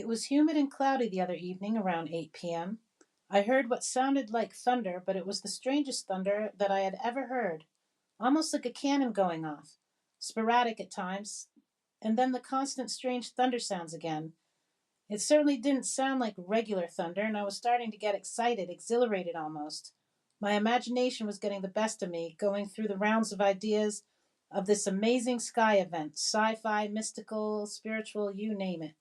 It was humid and cloudy the other evening around 8 p.m. I heard what sounded like thunder, but it was the strangest thunder that I had ever heard, almost like a cannon going off, sporadic at times, and then the constant strange thunder sounds again. It certainly didn't sound like regular thunder, and I was starting to get excited, exhilarated almost. My imagination was getting the best of me, going through the rounds of ideas of this amazing sky event, sci fi, mystical, spiritual, you name it.